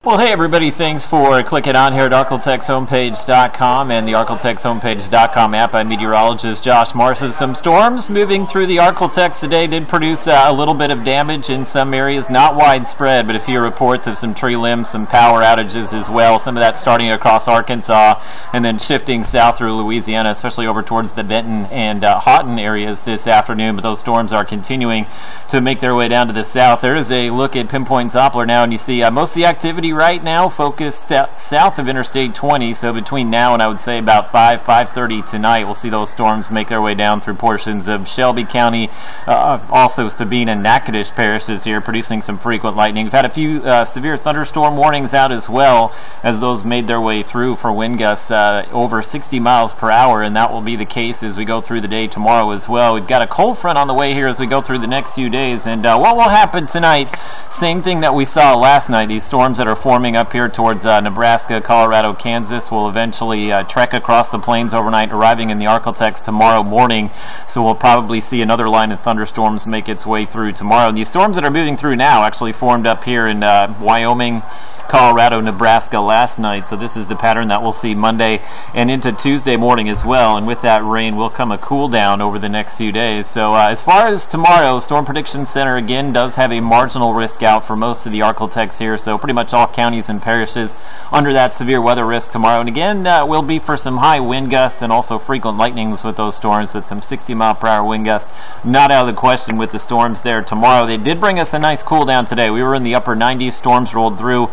Well, hey everybody, thanks for clicking on here at ArklateXHomepage.com and the ArklateXHomepage.com app. I'm meteorologist Josh Morris. Some storms moving through the Arklatex today did produce a little bit of damage in some areas, not widespread, but a few reports of some tree limbs, some power outages as well. Some of that starting across Arkansas and then shifting south through Louisiana, especially over towards the Benton and Houghton areas this afternoon, but those storms are continuing to make their way down to the south. There is a look at pinpoint Doppler now, and you see most of the activity right now focused south of Interstate 20, so between now and I would say about 5:30 tonight, we'll see those storms make their way down through portions of Shelby County, also Sabine and Natchitoches parishes here, producing some frequent lightning. We've had a few severe thunderstorm warnings out as well, as those made their way through for wind gusts over 60 miles per hour, and that will be the case as we go through the day tomorrow as well. We've got a cold front on the way here as we go through the next few days, and what will happen tonight, same thing that we saw last night. These storms that are forming up here towards Nebraska, Colorado, Kansas will eventually trek across the plains overnight, arriving in the Arklatex tomorrow morning. So we'll probably see another line of thunderstorms make its way through tomorrow. And these storms that are moving through now actually formed up here in Wyoming, Colorado, Nebraska last night. So this is the pattern that we'll see Monday and into Tuesday morning as well. And with that rain will come a cool down over the next few days. So as far as tomorrow, Storm Prediction Center again does have a marginal risk out for most of the Arklatex here. So pretty much all counties and parishes under that severe weather risk tomorrow. And again, will be for some high wind gusts and also frequent lightnings with those storms, with some 60-mile-per-hour wind gusts not out of the question with the storms there tomorrow. They did bring us a nice cool down today. We were in the upper 90s. Storms rolled through,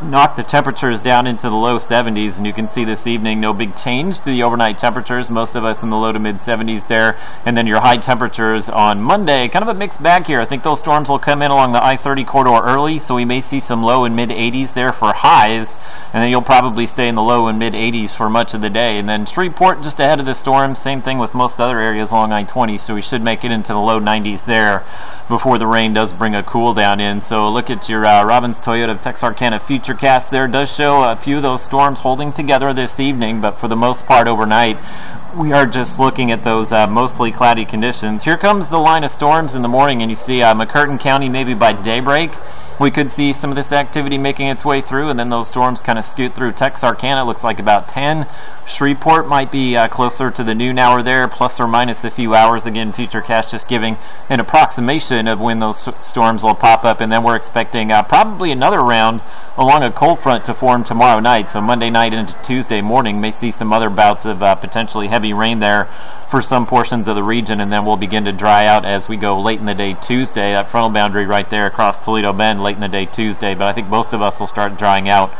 knocked the temperatures down into the low 70s, and you can see this evening no big change to the overnight temperatures. Most of us in the low to mid 70s there, and then your high temperatures on Monday, kind of a mixed bag here. I think those storms will come in along the I-30 corridor early, so we may see some low and mid 80s there for highs, and then you'll probably stay in the low and mid 80s for much of the day. And then Shreveport just ahead of the storm, same thing with most other areas along I-20, so we should make it into the low 90s there before the rain does bring a cool down in. So look at your Robbins Toyota Texarkana Futurecast there. Does show a few of those storms holding together this evening, but for the most part overnight we are just looking at those mostly cloudy conditions. Here comes the line of storms in the morning, and you see McCurtain County maybe by daybreak we could see some of this activity making its way through, and then those storms kind of scoot through Texarkana. It looks like about 10. Shreveport might be closer to the noon hour there, plus or minus a few hours. Again, Futurecast just giving an approximation of when those storms will pop up, and then we're expecting probably another round along a cold front to form tomorrow night. So Monday night into Tuesday morning may see some other bouts of potentially heavy rain there for some portions of the region, and then we'll begin to dry out as we go late in the day Tuesday. That frontal boundary right there across Toledo Bend late in the day Tuesday, but I think most of us will start drying out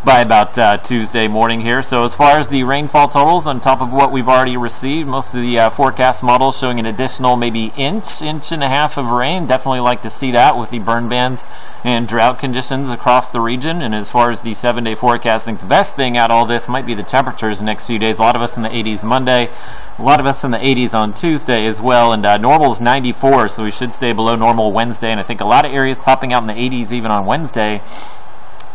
by about Tuesday morning here. So as far as the rainfall totals, on top of what we've already received, most of the forecast models showing an additional maybe inch and a half of rain. Definitely like to see that with the burn bans and drought conditions across the region. And as far as the 7-day forecast, I think the best thing out of all this might be the temperatures the next few days. A lot of us in the 80s Monday, a lot of us in the 80s on Tuesday as well, and normal is 94, so we should stay below normal Wednesday, and I think a lot of areas topping out in the 80s even on Wednesday.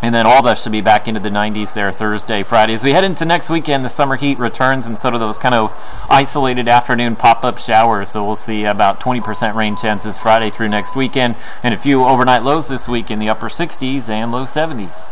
And then all of us should be back into the 90s there Thursday, Friday. As we head into next weekend, the summer heat returns, and so do those kind of isolated afternoon pop-up showers. So we'll see about 20% rain chances Friday through next weekend, and a few overnight lows this week in the upper 60s and low 70s.